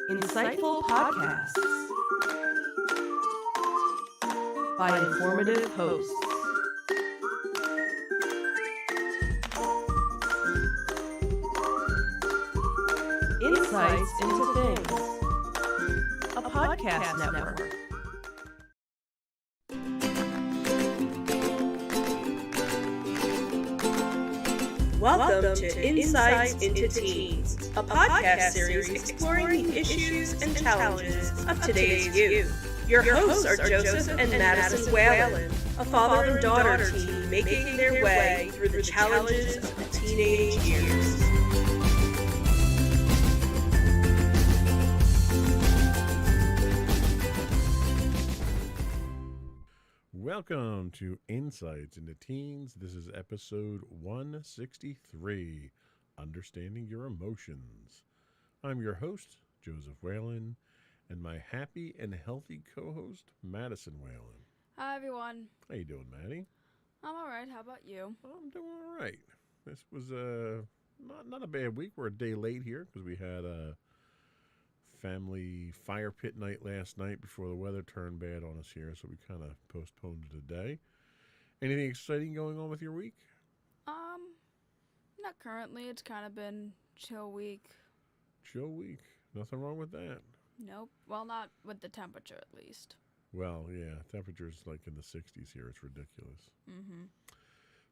Insightful podcasts by informative hosts. Insights into Things, a podcast network. Welcome to Insights into Teens, a podcast series exploring the issues and challenges of today's youth. Your hosts are Joseph and Madison Whalen, a father and daughter team making their way through the challenges of the teenage years. Welcome to Insights into Teens. This is episode 163, Understanding Your Emotions. I'm your host, Joseph Whalen, and my happy and healthy co-host, Madison Whalen. Hi, everyone. How you doing, Maddie? I'm all right. How about you? I'm doing all right. This was not a bad week. We're a day late here because we had a family fire pit night last night before the weather turned bad on us here, so we kind of postponed it today. Anything exciting going on with your week? Not currently. It's kind of been chill week. Chill week. Nothing wrong with that. Nope. Well, not with the temperature, at least. Well, yeah, temperature's like in the 60s here. It's ridiculous. Mm-hmm.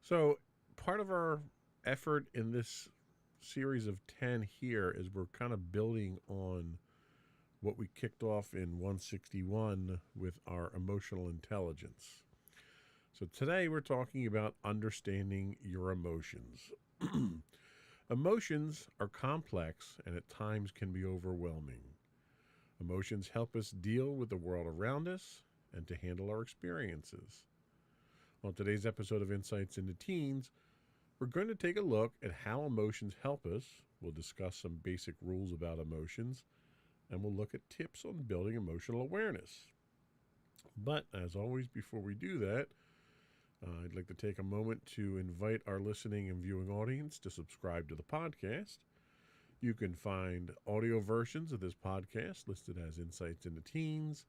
So part of our effort in this series of 10 here is we're kind of building on what we kicked off in 161 with our emotional intelligence. So today we're talking about understanding your emotions. Emotions are complex and at times can be overwhelming. Emotions help us deal with the world around us and to handle our experiences. On today's episode of Insights into Teens, we're going to take a look at how emotions help us. We'll discuss some basic rules about emotions, and we'll look at tips on building emotional awareness. But as always, before we do that, I'd like to take a moment to invite our listening and viewing audience to subscribe to the podcast. You can find audio versions of this podcast listed as Insights into Teens.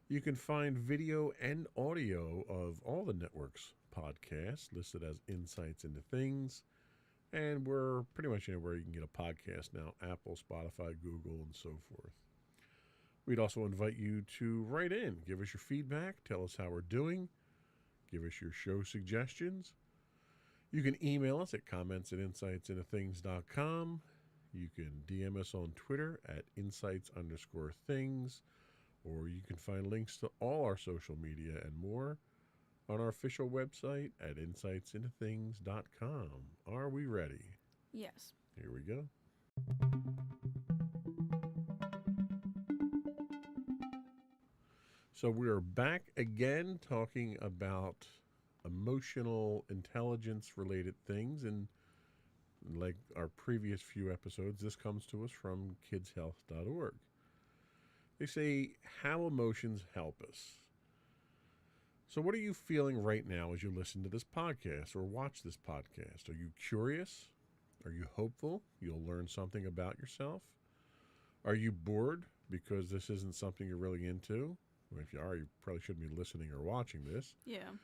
You can find video and audio of all the network's podcasts listed as Insights into Things. And we're pretty much anywhere you can get a podcast now, Apple, Spotify, Google, and so forth. We'd also invite you to write in, give us your feedback, tell us how we're doing, give us your show suggestions. You can email us at comments@insightsintothings.com. You can DM us on Twitter at insights_things, or you can find links to all our social media and more on our official website at insightsintothings.com. Are we ready? Yes. Here we go. So we are back again talking about emotional intelligence related things, and like our previous few episodes, this comes to us from kidshealth.org. They say how emotions help us. So what are you feeling right now as you listen to this podcast or watch this podcast? Are you curious? Are you hopeful you'll learn something about yourself? Are you bored because this isn't something you're really into? Well, if you are, you probably shouldn't be listening or watching this. Yeah.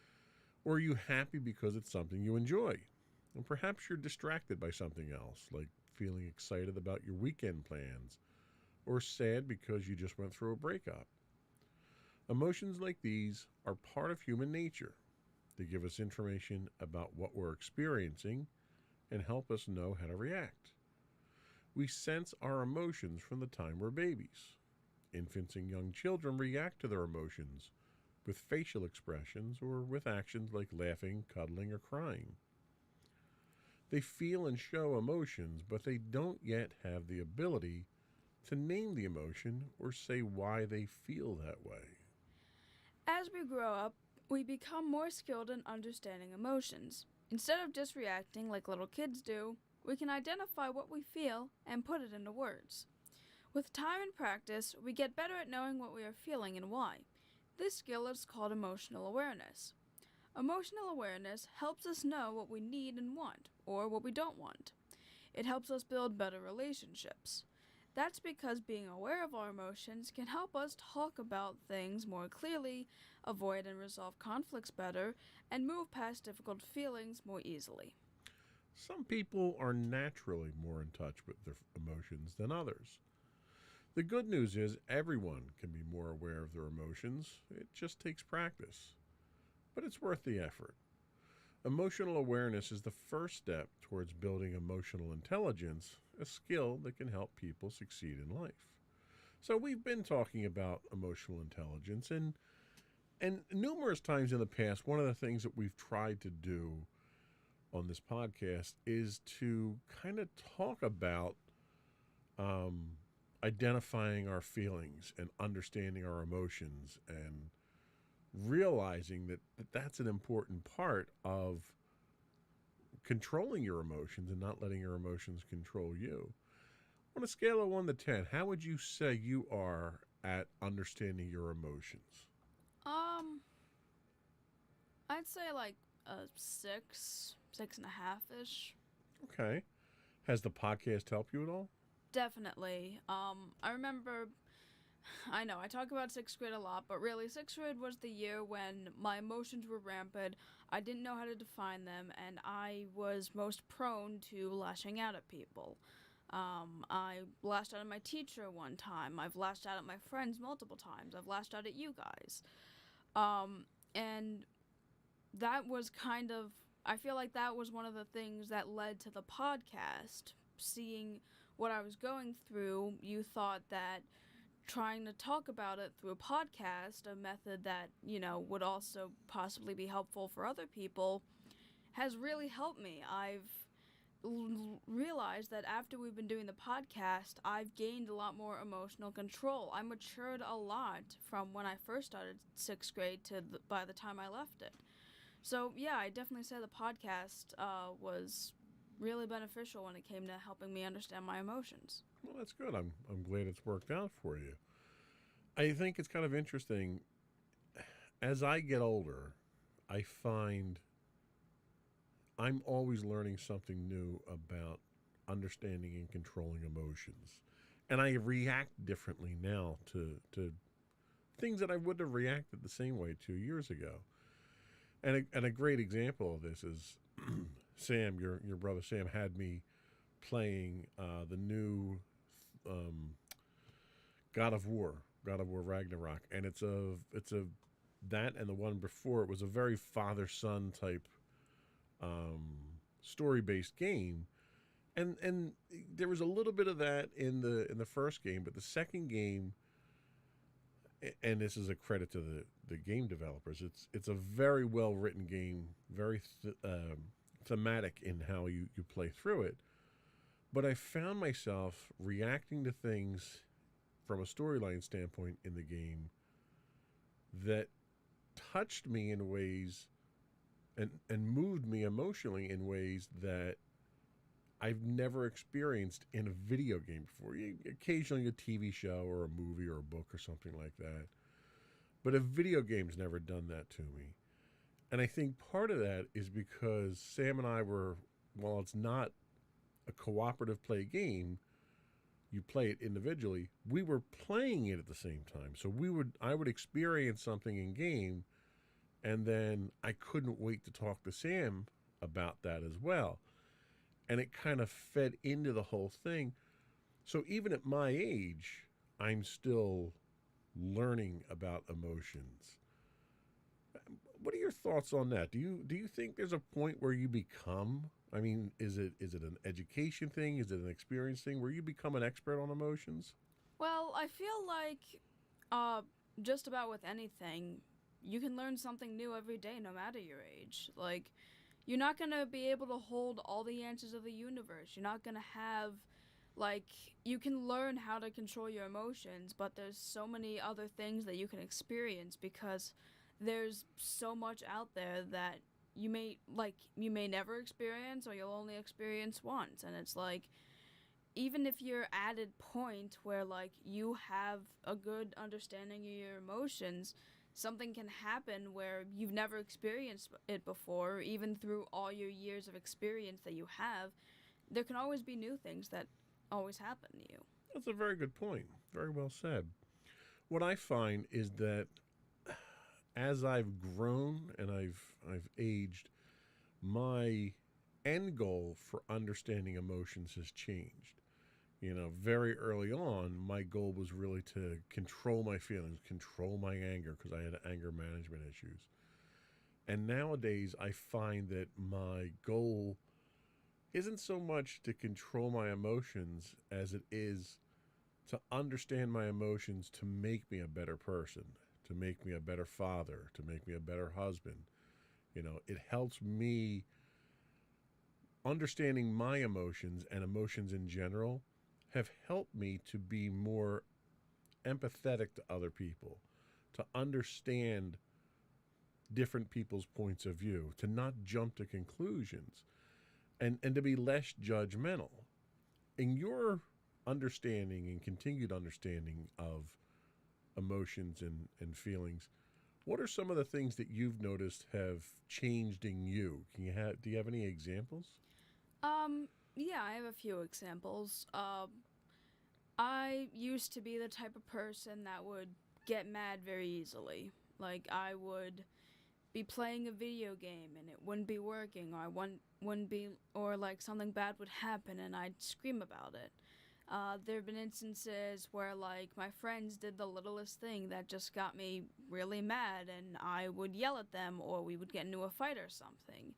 Or are you happy because it's something you enjoy? And perhaps you're distracted by something else, like feeling excited about your weekend plans, or sad because you just went through a breakup. Emotions like these are part of human nature. They give us information about what we're experiencing and help us know how to react. We sense our emotions from the time we're babies. Infants and young children react to their emotions with facial expressions or with actions like laughing, cuddling, or crying. They feel and show emotions, but they don't yet have the ability to name the emotion or say why they feel that way. As we grow up, we become more skilled in understanding emotions. Instead of just reacting like little kids do, we can identify what we feel and put it into words. With time and practice, we get better at knowing what we are feeling and why. This skill is called emotional awareness. Emotional awareness helps us know what we need and want, or what we don't want. It helps us build better relationships. That's because being aware of our emotions can help us talk about things more clearly, avoid and resolve conflicts better, and move past difficult feelings more easily. Some people are naturally more in touch with their emotions than others. The good news is everyone can be more aware of their emotions. It just takes practice. But it's worth the effort. Emotional awareness is the first step towards building emotional intelligence, a skill that can help people succeed in life. So we've been talking about emotional intelligence and numerous times in the past, one of the things that we've tried to do on this podcast is to kind of talk about identifying our feelings and understanding our emotions and realizing that that's an important part of controlling your emotions and not letting your emotions control you. On a scale of 1 to 10, how would you say you are at understanding your emotions? I'd say like a 6.5 ish. Okay. Has the podcast helped you at all? Definitely. I remember, I know I talk about sixth grade a lot, but really sixth grade was the year when my emotions were rampant. I didn't know how to define them, and I was most prone to lashing out at people. I lashed out at my teacher one time. I've lashed out at my friends multiple times. I've lashed out at you guys. And that was kind of, I feel like that was one of the things that led to the podcast. Seeing what I was going through, you thought that trying to talk about it through a podcast, a method that, would also possibly be helpful for other people, has really helped me. I've realized that after we've been doing the podcast, I've gained a lot more emotional control. I matured a lot from when I first started sixth grade to by the time I left it. So yeah, I definitely say the podcast was really beneficial when it came to helping me understand my emotions. Well, that's good. I'm glad it's worked out for you. I think it's kind of interesting. As I get older, I find I'm always learning something new about understanding and controlling emotions. And I react differently now to things that I wouldn't have reacted the same way 2 years ago. And a great example of this is Sam, your brother Sam, had me playing the new God of War Ragnarok, and it's a that and the one before it was a very father-son type story-based game, and there was a little bit of that in the first game, but the second game, and this is a credit to the game developers, it's a very well written game, very thematic in how you play through it. But I found myself reacting to things from a storyline standpoint in the game that touched me in ways and moved me emotionally in ways that I've never experienced in a video game before. Occasionally a TV show or a movie or a book or something like that. But a video game's never done that to me. And I think part of that is because Sam and I were, while it's not a cooperative play game, you play it individually, we were playing it at the same time. So I would experience something in game, and then I couldn't wait to talk to Sam about that as well. And it kind of fed into the whole thing. So even at my age, I'm still learning about emotions. What are your thoughts on that? Do you think there's a point where you become, I mean, is it an education thing? Is it an experience thing where you become an expert on emotions? Well, I feel like just about with anything, you can learn something new every day no matter your age. Like, you're not going to be able to hold all the answers of the universe. You're not going to have, you can learn how to control your emotions, but there's so many other things that you can experience because there's so much out there that you may never experience, or you'll only experience once. And it's even if you're at a point where you have a good understanding of your emotions, something can happen where you've never experienced it before. Even through all your years of experience that you have, there can always be new things that always happen to you. That's a very good point. Very well said. What I find is that as I've grown and I've aged, my end goal for understanding emotions has changed. Very early on, my goal was really to control my feelings, control my anger, because I had anger management issues. And nowadays, I find that my goal isn't so much to control my emotions as it is to understand my emotions to make me a better person, to make me a better father, to make me a better husband. It helps me understanding my emotions and emotions in general have helped me to be more empathetic to other people, to understand different people's points of view, to not jump to conclusions, and to be less judgmental. In your understanding and continued understanding of emotions and feelings, what are some of the things that you've noticed have changed in you? Do you have any examples? Yeah, I have a few examples. I used to be the type of person that would get mad very easily. Like, I would be playing a video game and it wouldn't be working, or or like something bad would happen and I'd scream about it. There have been instances where, like, my friends did the littlest thing that just got me really mad, and I would yell at them, or we would get into a fight or something.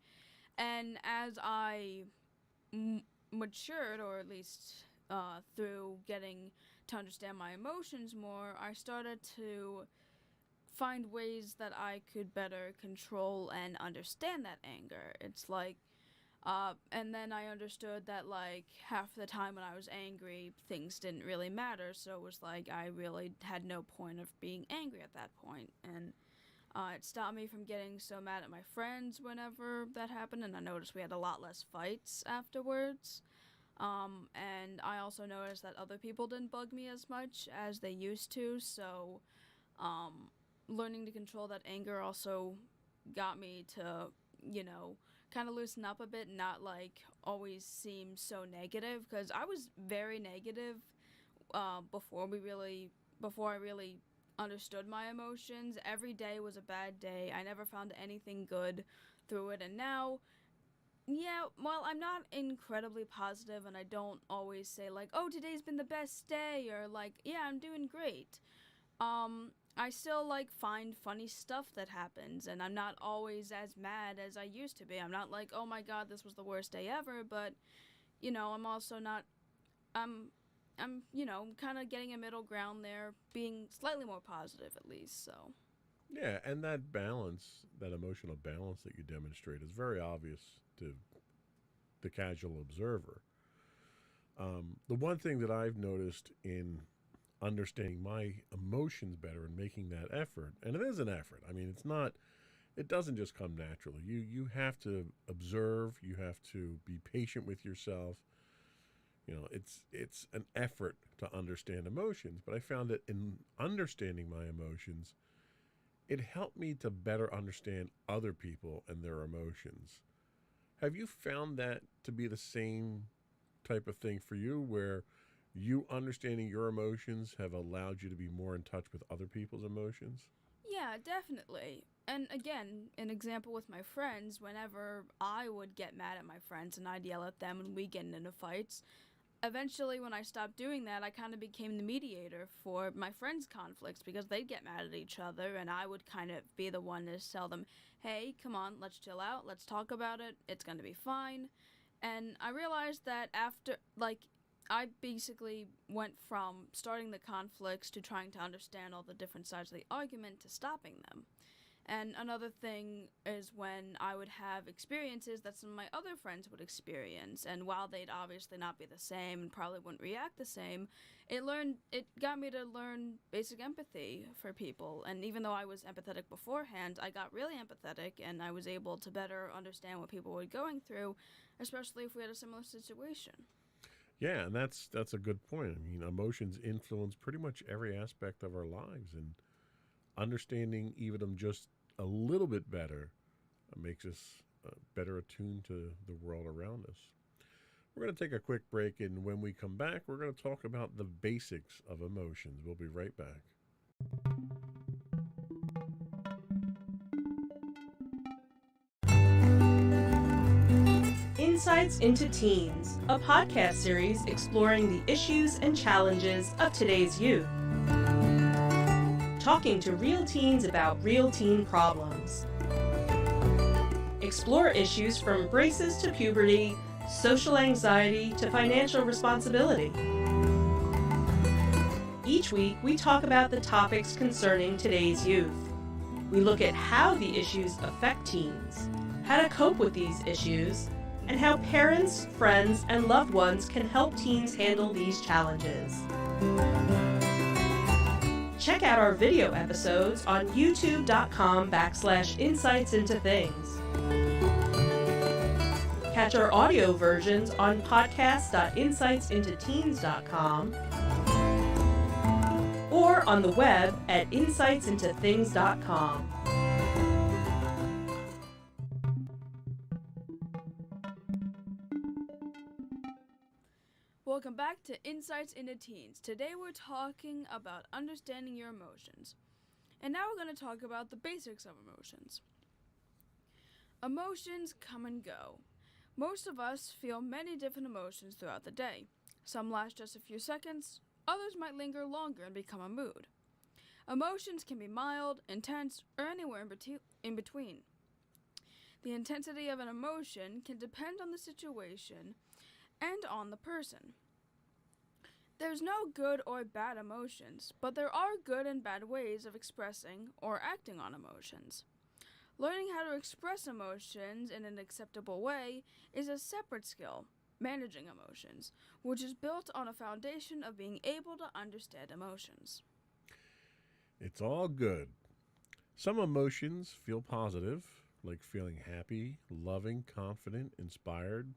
And as I matured, or at least through getting to understand my emotions more, I started to find ways that I could better control and understand that anger. It's like, and then I understood that, like, half the time when I was angry, things didn't really matter, so it was like I really had no point of being angry at that point. And it stopped me from getting so mad at my friends whenever that happened, and I noticed we had a lot less fights afterwards. And I also noticed that other people didn't bug me as much as they used to, so learning to control that anger also got me to, kind of loosen up a bit, not like always seem so negative, because I was very negative before I really understood my emotions. Every day was a bad day. I never found anything good through it, and now, yeah, well, I'm not incredibly positive, and I don't always say, like, oh, today's been the best day, or like, yeah, I'm doing great. I still, like, find funny stuff that happens, and I'm not always as mad as I used to be. I'm not like, oh my god, this was the worst day ever, but, I'm also not, I'm kind of getting a middle ground there, being slightly more positive at least, so. Yeah, and that balance, that emotional balance that you demonstrate is very obvious to the casual observer. The one thing that I've noticed in understanding my emotions better and making that effort, and it is an effort. I mean, it doesn't just come naturally. You have to observe, you have to be patient with yourself. It's an effort to understand emotions, but I found that in understanding my emotions, it helped me to better understand other people and their emotions. Have you found that to be the same type of thing for you, where you understanding your emotions have allowed you to be more in touch with other people's emotions? Yeah, definitely. And again, an example with my friends, whenever I would get mad at my friends and I'd yell at them and we get into fights, eventually when I stopped doing that, I kind of became the mediator for my friends' conflicts, because they'd get mad at each other and I would kind of be the one to tell them, hey, come on, let's chill out, let's talk about it, it's gonna be fine. And I realized that after, like, I basically went from starting the conflicts to trying to understand all the different sides of the argument to stopping them. And another thing is when I would have experiences that some of my other friends would experience, and while they'd obviously not be the same and probably wouldn't react the same, it got me to learn basic empathy for people. And even though I was empathetic beforehand, I got really empathetic, and I was able to better understand what people were going through, especially if we had a similar situation. Yeah, and that's a good point. I mean, emotions influence pretty much every aspect of our lives, and understanding even them just a little bit better makes us better attuned to the world around us. We're going to take a quick break, and when we come back, we're going to talk about the basics of emotions. We'll be right back. Insights into Teens, a podcast series exploring the issues and challenges of today's youth. Talking to real teens about real teen problems. Explore issues from braces to puberty, social anxiety to financial responsibility. Each week, we talk about the topics concerning today's youth. We look at how the issues affect teens, how to cope with these issues, and how parents, friends, and loved ones can help teens handle these challenges. Check out our video episodes on youtube.com/insightsintothings. Catch our audio versions on podcast.insightsintoteens.com or on the web at insightsintothings.com. Welcome back to Insights into Teens. Today we're talking about understanding your emotions. And now we're going to talk about the basics of emotions. Emotions come and go. Most of us feel many different emotions throughout the day. Some last just a few seconds, others might linger longer and become a mood. Emotions can be mild, intense, or anywhere in between. The intensity of an emotion can depend on the situation and on the person. There's no good or bad emotions, but there are good and bad ways of expressing or acting on emotions. Learning how to express emotions in an acceptable way is a separate skill, managing emotions, which is built on a foundation of being able to understand emotions. It's all good. Some emotions feel positive, like feeling happy, loving, confident, inspired,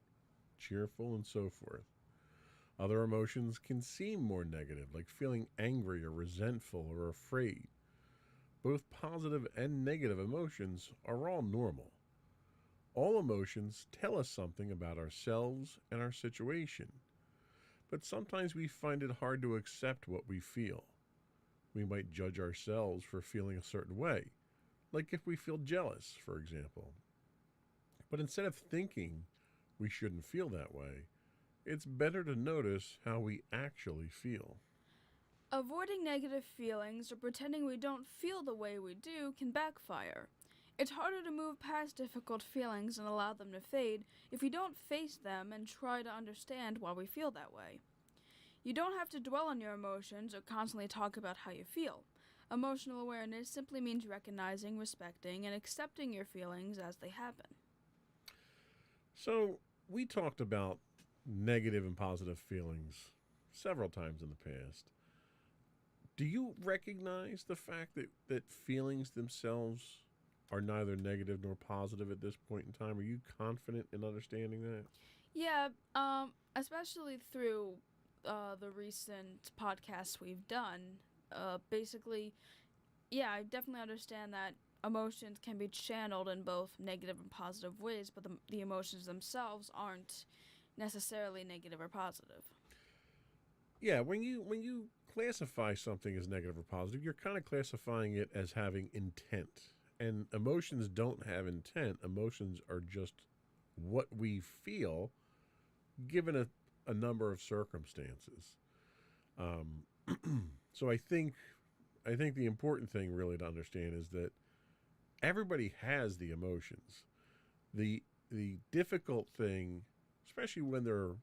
cheerful, and so forth. Other emotions can seem more negative, like feeling angry or resentful or afraid. Both positive and negative emotions are all normal. All emotions tell us something about ourselves and our situation, but sometimes we find it hard to accept what we feel. We might judge ourselves for feeling a certain way, like if we feel jealous, for example. But instead of thinking we shouldn't feel that way, it's better to notice how we actually feel. Avoiding negative feelings or pretending we don't feel the way we do can backfire. It's harder to move past difficult feelings and allow them to fade if we don't face them and try to understand why we feel that way. You don't have to dwell on your emotions or constantly talk about how you feel. Emotional awareness simply means recognizing, respecting, and accepting your feelings as they happen. So, we talked about negative and positive feelings several times in the past. Do you recognize the fact that feelings themselves are neither negative nor positive at this point in time? Are you confident in understanding that? Yeah, especially through the recent podcasts we've done. Basically, yeah, I definitely understand that emotions can be channeled in both negative and positive ways, but the emotions themselves aren't necessarily negative or positive. Yeah, when you classify something as negative or positive, you're kind of classifying it as having intent. And emotions don't have intent. Emotions are just what we feel given a number of circumstances. So I think the important thing really to understand is that everybody has the emotions. The difficult thing, especially when they're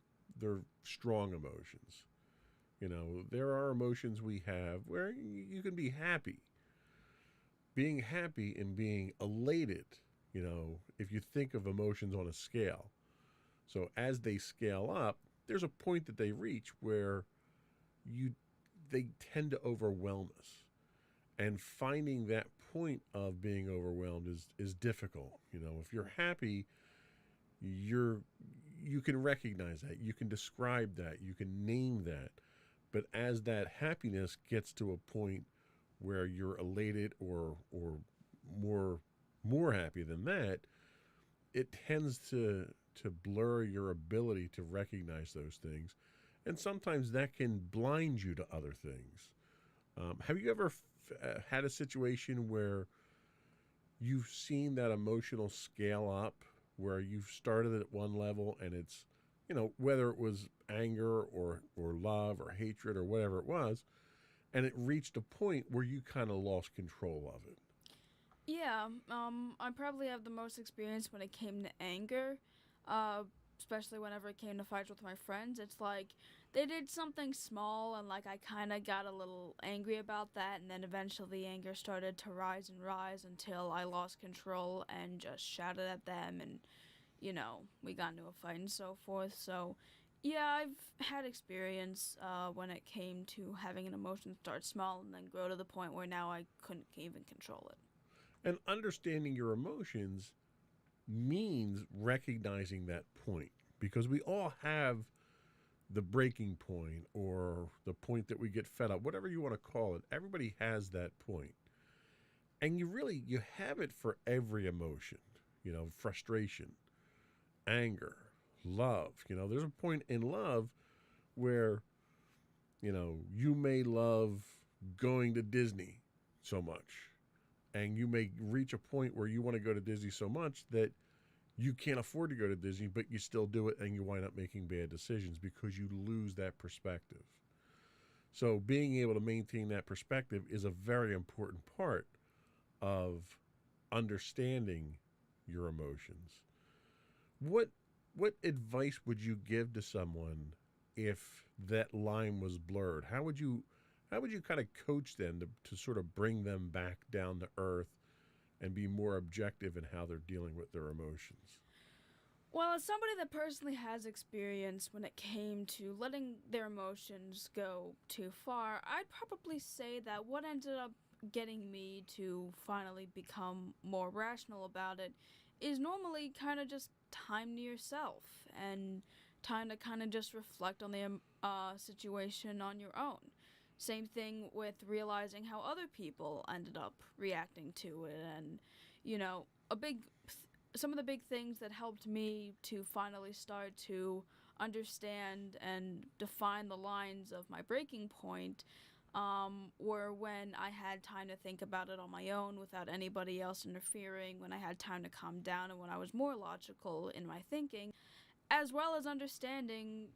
strong emotions. You know, there are emotions we have where you can be happy. Being happy and being elated, you know, if you think of emotions on a scale. So as they scale up, there's a point that they reach where they tend to overwhelm us. And finding that point of being overwhelmed is difficult. You know, if you're happy, you can recognize that, you can describe that, you can name that. But as that happiness gets to a point where you're elated or more happy than that, it tends to to blur your ability to recognize those things. And sometimes that can blind you to other things. Have you ever had a situation where you've seen that emotional scale up, where you've started at one level and it's, whether it was anger or love or hatred or whatever it was, and it reached a point where you kind of lost control of it? Yeah, I probably have the most experience when it came to anger, uh, especially whenever it came to fights with my friends. It's like they did something small, and like I kind of got a little angry about that, and then eventually the anger started to rise and rise until I lost control and just shouted at them, and we got into a fight and so forth. So, yeah, I've had experience when it came to having an emotion start small and then grow to the point where now I couldn't even control it. And understanding your emotions means recognizing that point, because we all have the breaking point or the point that we get fed up, whatever you want to call it. Everybody has that point. And you have it for every emotion, frustration, anger, love. There's a point in love where, you may love going to Disney so much, and you may reach a point where you want to go to Disney so much that you can't afford to go to Disney, but you still do it, and you wind up making bad decisions because you lose that perspective. So being able to maintain that perspective is a very important part of understanding your emotions. What advice would you give to someone if that line was blurred? How would you kind of coach them to sort of bring them back down to earth and be more objective in how they're dealing with their emotions? Well, as somebody that personally has experience when it came to letting their emotions go too far, I'd probably say that what ended up getting me to finally become more rational about it is normally kind of just time to yourself and time to kind of just reflect on the situation on your own. Same thing with realizing how other people ended up reacting to it, and some of the big things that helped me to finally start to understand and define the lines of my breaking point were when I had time to think about it on my own without anybody else interfering, when I had time to calm down, and when I was more logical in my thinking, as well as understanding,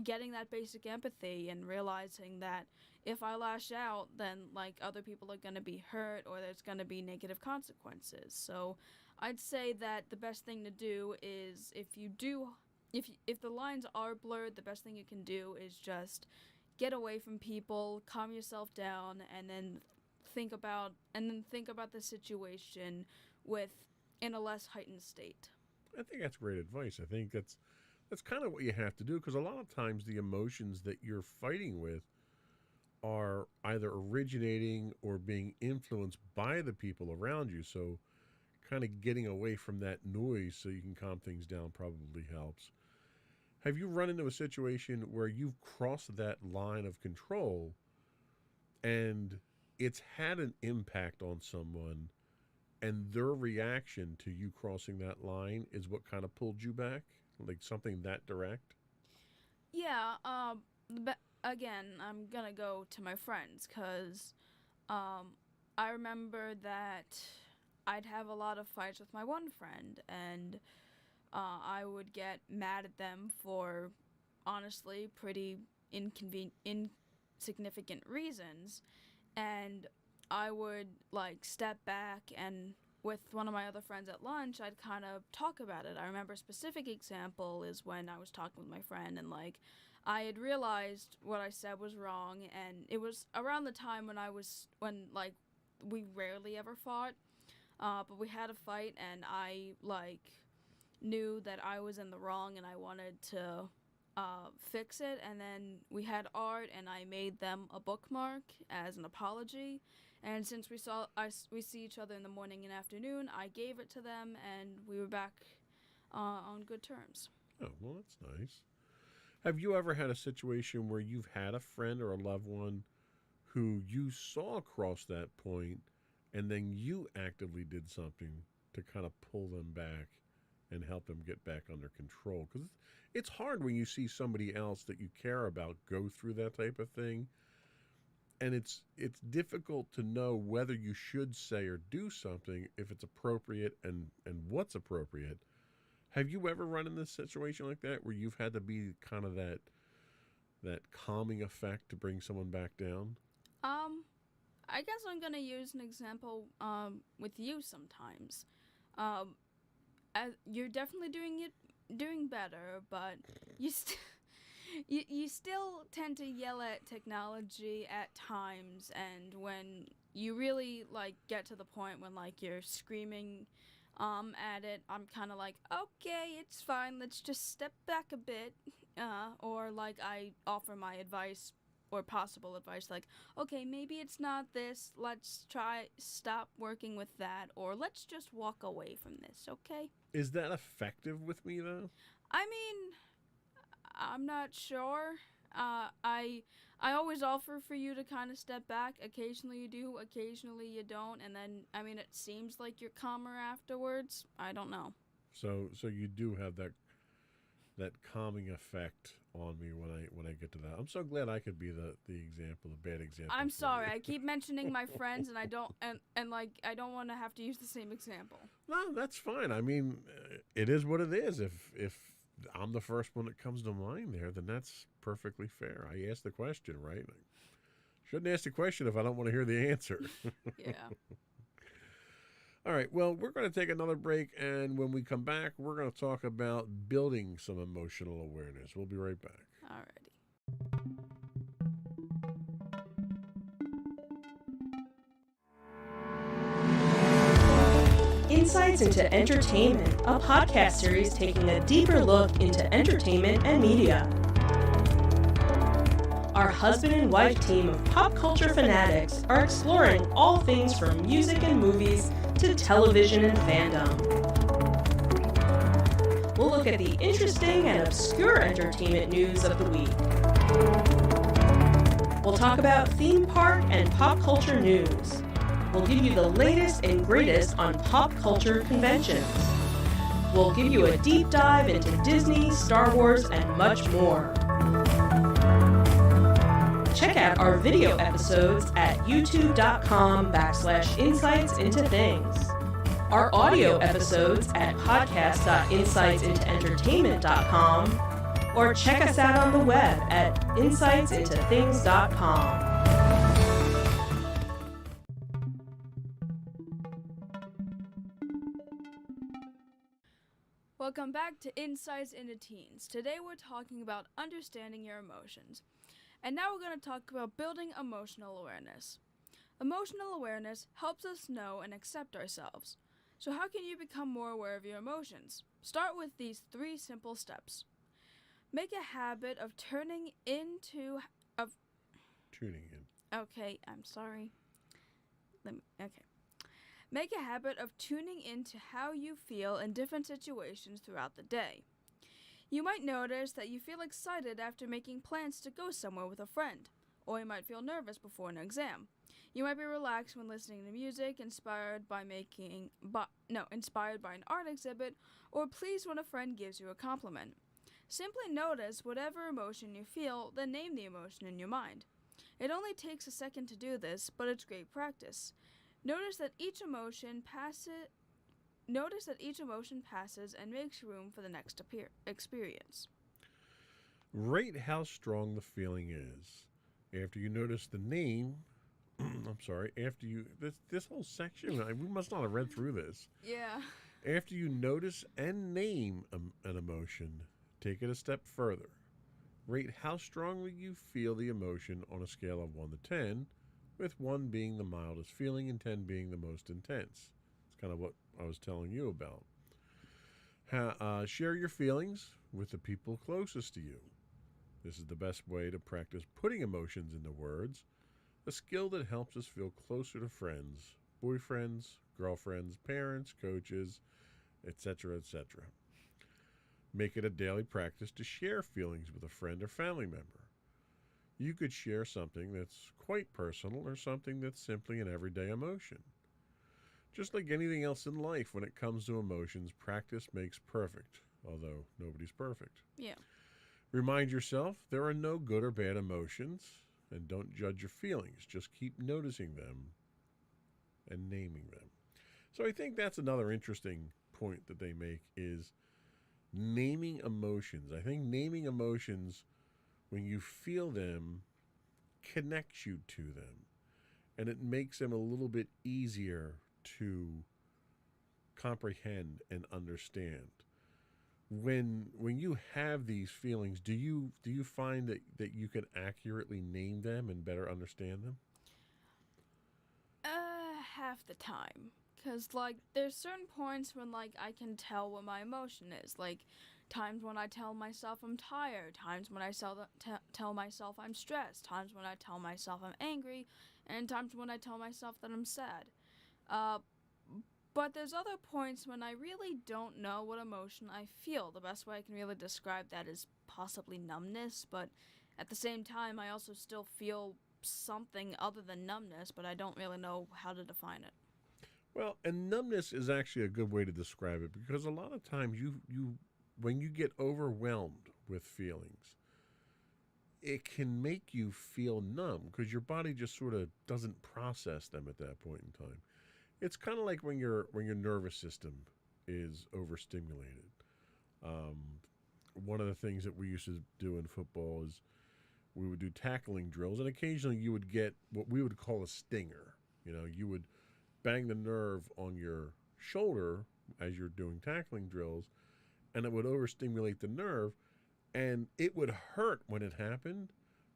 getting that basic empathy and realizing that if I lash out, then like other people are going to be hurt or there's going to be negative consequences. So I'd say that the best thing to do is if the lines are blurred, the best thing you can do is just get away from people, calm yourself down, and then think about the situation in a less heightened state. I think that's great advice. I think that's kind of what you have to do, because a lot of times the emotions that you're fighting with are either originating or being influenced by the people around you. So kind of getting away from that noise so you can calm things down probably helps. Have you run into a situation where you've crossed that line of control and it's had an impact on someone, and their reaction to you crossing that line is what kind of pulled you back? Like something that direct? Yeah, again, I'm gonna go to my friends, because I remember that I'd have a lot of fights with my one friend, and I would get mad at them for honestly pretty insignificant reasons, and I would like step back, and with one of my other friends at lunch, I'd kind of talk about it. I remember a specific example is when I was talking with my friend, and like I had realized what I said was wrong, and it was around the time when like we rarely ever fought, but we had a fight, and I like knew that I was in the wrong, and I wanted to fix it. And then we had art, and I made them a bookmark as an apology. And since we see each other in the morning and afternoon, I gave it to them, and we were back on good terms. Oh, well, that's nice. Have you ever had a situation where you've had a friend or a loved one who you saw cross that point, and then you actively did something to kind of pull them back and help them get back under control. Because it's hard when you see somebody else that you care about go through that type of thing. And it's difficult to know whether you should say or do something, if it's appropriate and what's appropriate. Have you ever run in this situation like that where you've had to be kind of that calming effect to bring someone back down? I guess I'm gonna use an example with you sometimes. You're definitely doing better, but you still tend to yell at technology at times, and when you really get to the point when you're screaming at it, I'm kind of like, okay, it's fine, let's just step back a bit, or I offer my advice or possible advice, okay, maybe it's not this, let's stop working with that, or let's just walk away from this, okay? Is that effective with me though? I mean, I'm not sure. I always offer for you to kind of step back. Occasionally you do, occasionally you don't, and then it seems like you're calmer afterwards. I don't know. So you do have that calming effect on me when I get to that. I'm so glad I could be the example, the bad example. I'm for sorry. you. I keep mentioning my friends, and I don't I don't want to have to use the same example. No, that's fine. I mean, it is what it is. If I'm the first one that comes to mind there, then that's perfectly fair. I asked the question, right? Shouldn't ask the question if I don't want to hear the answer. Yeah. All right, well, we're going to take another break, and when we come back, we're going to talk about building some emotional awareness. We'll be right back. Alrighty. Insights into Entertainment, a podcast series taking a deeper look into entertainment and media. Our husband and wife team of pop culture fanatics are exploring all things from music and movies to television and fandom. We'll look at the interesting and obscure entertainment news of the week. We'll talk about theme park and pop culture news. We'll give you the latest and greatest on pop culture conventions. We'll give you a deep dive into Disney, Star Wars, and much more. Check out our video episodes at youtube.com/insightsintothings. Our audio episodes at podcast.insightsintoentertainment.com, or check us out on the web at insightsintothings.com. Welcome back to Insights into Teens. Today we're talking about understanding your emotions. And now we're going to talk about building emotional awareness. Emotional awareness helps us know and accept ourselves. So how can you become more aware of your emotions? Start with these 3 simple steps. Make a habit of tuning in. Okay, I'm sorry. Make a habit of tuning into how you feel in different situations throughout the day. You might notice that you feel excited after making plans to go somewhere with a friend, or you might feel nervous before an exam. You might be relaxed when listening to music, inspired by an art exhibit, or pleased when a friend gives you a compliment. Simply notice whatever emotion you feel, then name the emotion in your mind. It only takes a second to do this, but it's great practice. Notice that each emotion passes and makes room for the next experience. Rate how strong the feeling is. After you notice the name, this whole section, we must not have read through this. Yeah. After you notice and name an emotion, take it a step further. Rate how strongly you feel the emotion on a scale of 1 to 10, with 1 being the mildest feeling and 10 being the most intense. It's kind of what I was telling you about. Share your feelings with the people closest to you. This is the best way to practice putting emotions into words, a skill that helps us feel closer to friends, boyfriends, girlfriends, parents, coaches, etc., etc. Make it a daily practice to share feelings with a friend or family member. You could share something that's quite personal or something that's simply an everyday emotion. Just like anything else in life, when it comes to emotions, practice makes perfect, although nobody's perfect. Yeah. Remind yourself there are no good or bad emotions, and don't judge your feelings. Just keep noticing them and naming them. So I think that's another interesting point that they make is naming emotions. I think naming emotions, when you feel them, connects you to them, and it makes them a little bit easier to comprehend and understand. When you have these feelings, do you find that you can accurately name them and better understand them? Half the time. Cause like there's certain points when like I can tell what my emotion is. Like times when I tell myself I'm tired, times when I tell myself I'm stressed, times when I tell myself I'm angry, and times when I tell myself that I'm sad. Uh, but there's other points when I really don't know what emotion I feel. The best way I can really describe that is possibly numbness, but at the same time I also still feel something other than numbness, but I don't really know how to define it. Well, and numbness is actually a good way to describe it because a lot of times you when you get overwhelmed with feelings, it can make you feel numb because your body just sort of doesn't process them at that point in time. It's kind of like when your nervous system is overstimulated. Um, One of the things that we used to do in football is we would do tackling drills, and occasionally you would get what we would call a stinger. You would bang the nerve on your shoulder as you're doing tackling drills, and it would overstimulate the nerve, and it would hurt when it happened,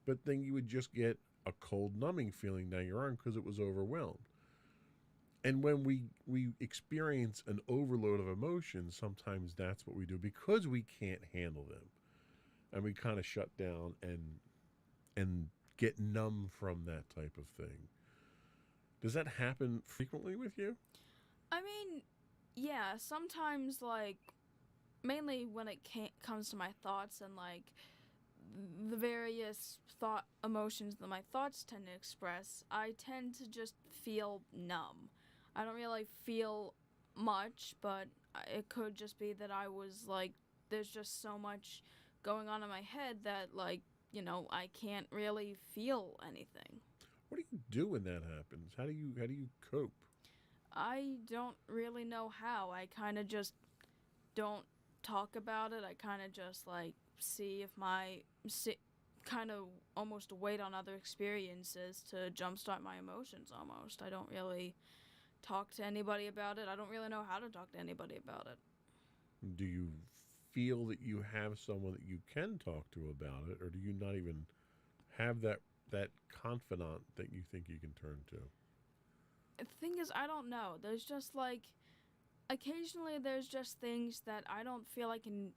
but then you would just get a cold numbing feeling down your arm because it was overwhelmed. And when we experience an overload of emotions, sometimes that's what we do because we can't handle them, and we kind of shut down and get numb from that type of thing. Does that happen frequently with you? I mean, yeah, sometimes like mainly when it comes to my thoughts and like the various thought emotions that my thoughts tend to express, I tend to just feel numb. I don't really feel much, but it could just be that I was like, there's just so much going on in my head that like, I can't really feel anything. What do you do when that happens? How do you cope? I don't really know how. I kind of just don't talk about it. I kind of just like see if kind of almost wait on other experiences to jumpstart my emotions almost. I don't really talk to anybody about it. I don't really know how to talk to anybody about it. Do you feel that you have someone that you can talk to about it, or do you not even have that confidant that you think you can turn to? The thing is, I don't know. There's just like occasionally there's just things that I don't feel I can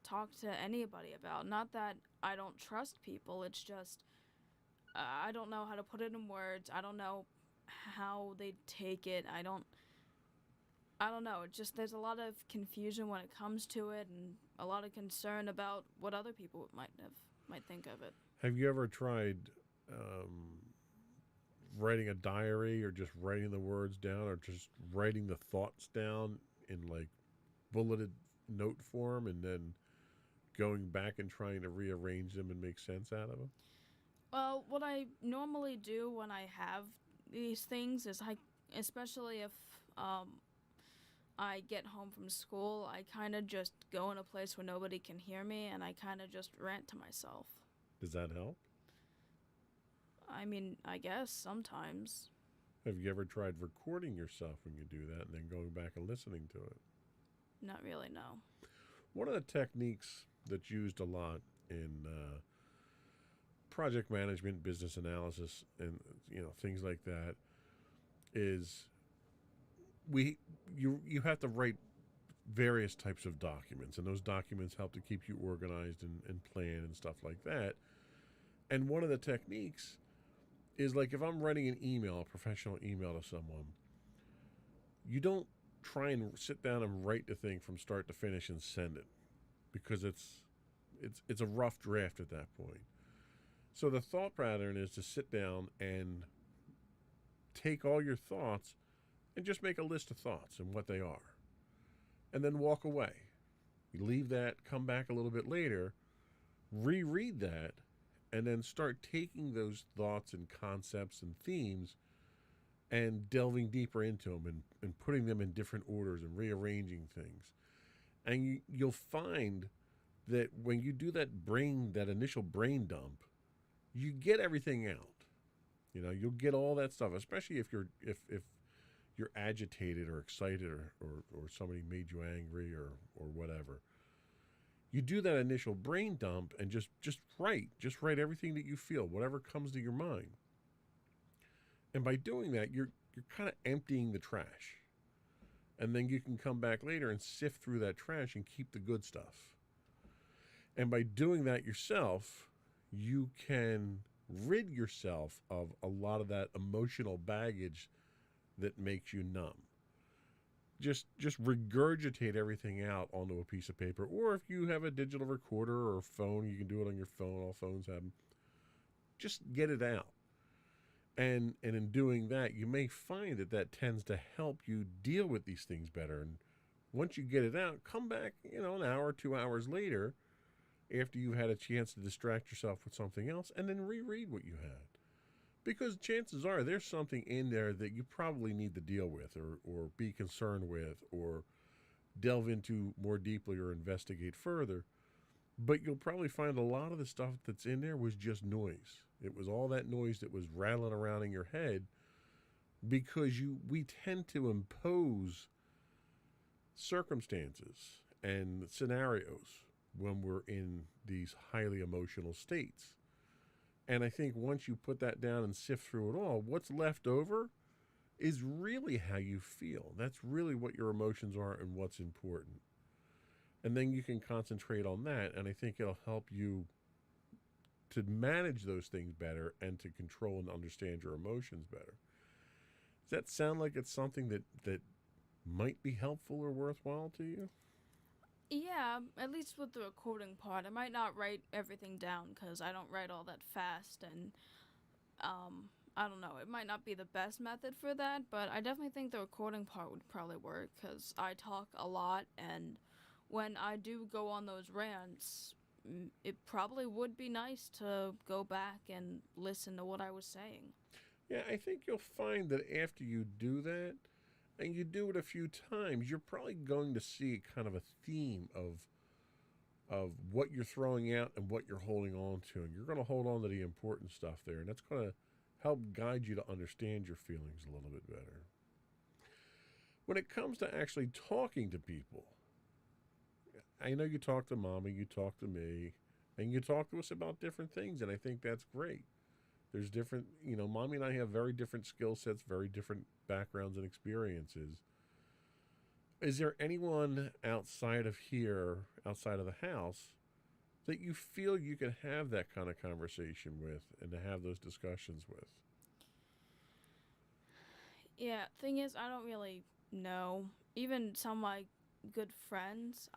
talk to anybody about. Not that I don't trust people. It's just I don't know how to put it in words. I don't know how they take it. I don't know. It's just there's a lot of confusion when it comes to it, and a lot of concern about what other people might think of it. Have you ever tried um, writing a diary, or just writing the words down, or just writing the thoughts down in like bulleted note form, and then going back and trying to rearrange them and make sense out of them? Well, what I normally do when I have these things is especially if I get home from school, I kind of just go in a place where nobody can hear me, and I kind of just rant to myself. Does that help? I mean, I guess sometimes. Have you ever tried recording yourself when you do that and then going back and listening to it? Not really, no. One of the techniques that's used a lot in project management, business analysis, and things like that is you have to write various types of documents, and those documents help to keep you organized and plan and stuff like that. And one of the techniques is like if I'm writing an email, a professional email to someone, you don't try and sit down and write the thing from start to finish and send it, because it's a rough draft at that point. So the thought pattern is to sit down and take all your thoughts and just make a list of thoughts and what they are. And then walk away. You leave that, come back a little bit later, reread that, and then start taking those thoughts and concepts and themes and delving deeper into them and putting them in different orders and rearranging things. And you'll find that when you do that initial brain dump, you get everything out. You'll get all that stuff, especially if you're agitated or excited or somebody made you angry or whatever. You do that initial brain dump and just write everything that you feel, whatever comes to your mind. And by doing that, you're kind of emptying the trash. And then you can come back later and sift through that trash and keep the good stuff. And by doing that yourself, you can rid yourself of a lot of that emotional baggage that makes you numb. Just regurgitate everything out onto a piece of paper. Or if you have a digital recorder or a phone, you can do it on your phone. All phones have them. Just get it out. And in doing that, you may find that tends to help you deal with these things better. And once you get it out, come back, an hour, 2 hours later, after you've had a chance to distract yourself with something else, and then reread what you had. Because chances are there's something in there that you probably need to deal with or be concerned with or delve into more deeply or investigate further. But you'll probably find a lot of the stuff that's in there was just noise. It was all that noise that was rattling around in your head because we tend to impose circumstances and scenarios when we're in these highly emotional states. And I think once you put that down and sift through it all, what's left over is really how you feel. That's really what your emotions are and what's important. And then you can concentrate on that, and I think it'll help you to manage those things better and to control and understand your emotions better. Does that sound like it's something that might be helpful or worthwhile to you? Yeah, at least with the recording part. I might not write everything down because I don't write all that fast, and I don't know, it might not be the best method for that, but I definitely think the recording part would probably work because I talk a lot, and when I do go on those rants, it probably would be nice to go back and listen to what I was saying. Yeah, I think you'll find that after you do that, and you do it a few times, you're probably going to see kind of a theme of what you're throwing out and what you're holding on to. And you're going to hold on to the important stuff there. And that's going to help guide you to understand your feelings a little bit better. When it comes to actually talking to people, I know you talk to Mommy, you talk to me, and you talk to us about different things. And I think that's great. There's different, Mommy and I have very different skill sets, very different backgrounds and experiences. Is there anyone outside of here, outside of the house, that you feel you can have that kind of conversation with and to have those discussions with? Yeah, thing is, I don't really know. Even some of my good friends,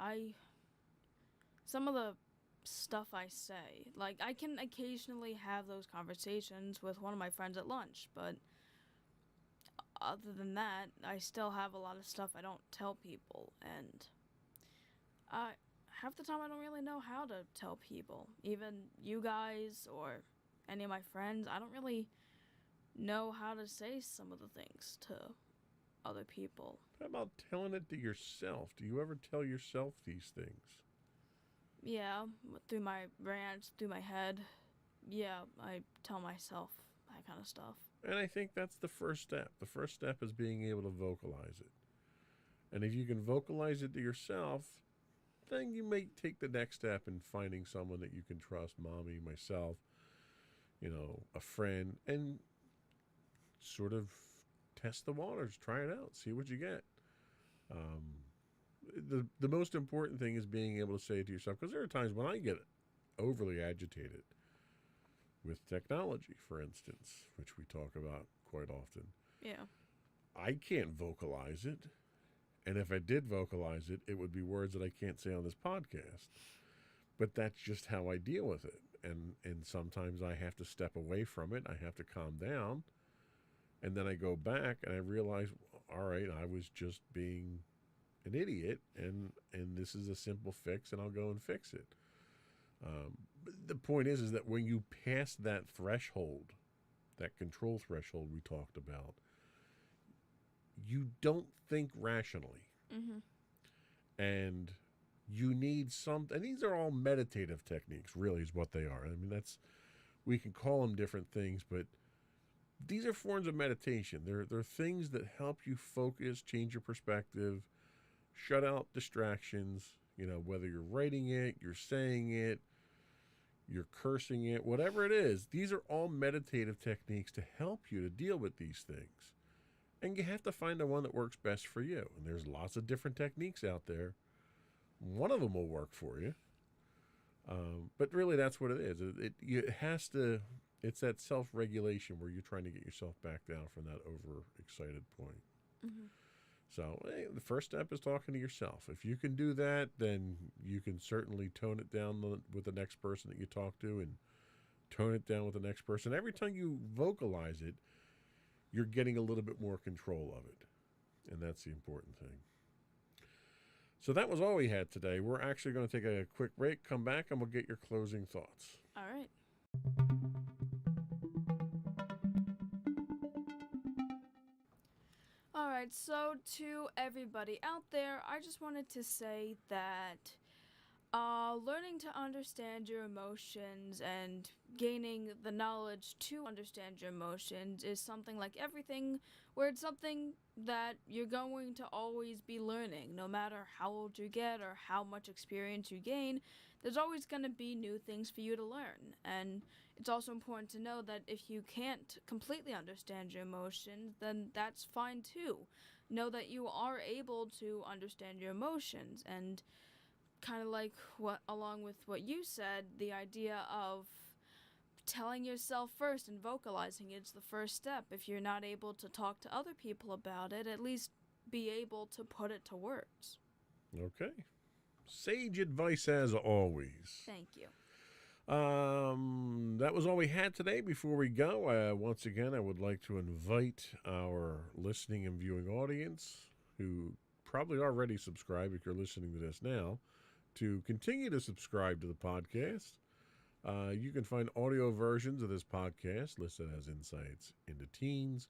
some of the stuff I say, like, I can occasionally have those conversations with one of my friends at lunch, but other than that, I still have a lot of stuff I don't tell people, and half the time I don't really know how to tell people. Even you guys or any of my friends, I don't really know how to say some of the things to other people. How about telling it to yourself? Do you ever tell yourself these things? Yeah, through my rants, through my head. Yeah, I tell myself that kind of stuff. And I think that's the first step. The first step is being able to vocalize it. And if you can vocalize it to yourself, then you may take the next step in finding someone that you can trust, Mommy, myself, a friend, and sort of test the waters, try it out, see what you get. The most important thing is being able to say it to yourself, because there are times when I get overly agitated with technology, for instance, which we talk about quite often. Yeah. I can't vocalize it, and if I did vocalize it, it would be words that I can't say on this podcast. But that's just how I deal with it, and sometimes I have to step away from it. I have to calm down, and then I go back and I realize, all right, I was just being an idiot, and this is a simple fix, and I'll go and fix it. But the point is that when you pass that threshold, that control threshold we talked about, you don't think rationally. Mm-hmm. And you need and these are all meditative techniques, really, is what they are. I mean, we can call them different things, but these are forms of meditation. They're things that help you focus, change your perspective, shut out distractions, whether you're writing it, you're saying it, you're cursing it, whatever it is. These are all meditative techniques to help you to deal with these things. And you have to find the one that works best for you. And there's lots of different techniques out there. One of them will work for you. But really, that's what it is. It has to, it's that self-regulation where you're trying to get yourself back down from that overexcited point. Mm-hmm. So the first step is talking to yourself. If you can do that, then you can certainly tone it down with the next person that you talk to, and tone it down with the next person. Every time you vocalize it, you're getting a little bit more control of it. And that's the important thing. So that was all we had today. We're actually going to take a quick break, come back, and we'll get your closing thoughts. All right. All right, so to everybody out there, I just wanted to say that learning to understand your emotions and gaining the knowledge to understand your emotions is something like everything, where it's something that you're going to always be learning. No matter how old you get or how much experience you gain, there's always going to be new things for you to learn. And it's also important to know that if you can't completely understand your emotions, then that's fine too. Know that you are able to understand your emotions, and kind of like along with what you said, the idea of telling yourself first and vocalizing it's the first step. If you're not able to talk to other people about it, at least be able to put it to words. Okay. Sage advice as always. Thank you. That was all we had today. Before we go, once again, I would like to invite our listening and viewing audience, who probably already subscribed if you're listening to this now, to continue to subscribe to the podcast. You can find audio versions of this podcast listed as Insights into Teens.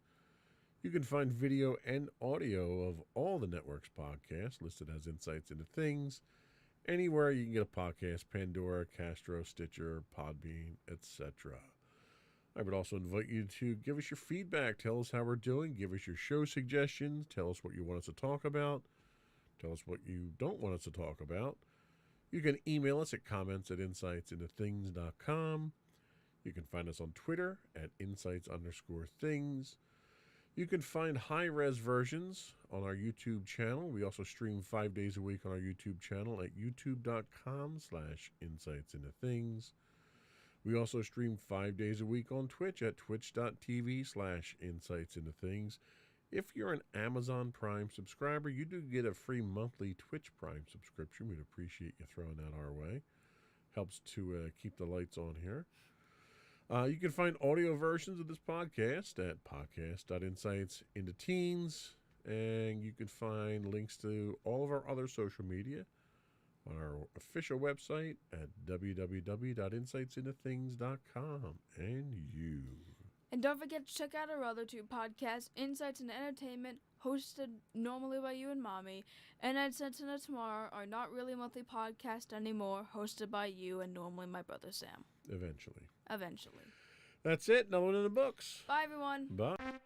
You can find video and audio of all the network's podcasts listed as Insights into Things. Anywhere you can get a podcast: Pandora, Castro, Stitcher, Podbean, etc. I would also invite you to give us your feedback. Tell us how we're doing. Give us your show suggestions. Tell us what you want us to talk about. Tell us what you don't want us to talk about. You can email us at comments@insightsintothings.com. You can find us on Twitter at insights_things. You can find high-res versions on our YouTube channel. We also stream 5 days a week on our YouTube channel at youtube.com/insightsintothings. We also stream 5 days a week on Twitch at twitch.tv/insightsintothings. If you're an Amazon Prime subscriber, you do get a free monthly Twitch Prime subscription. We'd appreciate you throwing that our way. Helps to keep the lights on here. You can find audio versions of this podcast at podcast.insightsintoteens, and you can find links to all of our other social media on our official website at www.insightsintothings.com. And you. And don't forget to check out our other two podcasts, Insights into Entertainment, hosted normally by you and Mommy, and Insights into Tomorrow, are not really a monthly podcast anymore, hosted by you and normally my brother Sam. Eventually. Eventually. That's it. Another one in the books. Bye, everyone. Bye.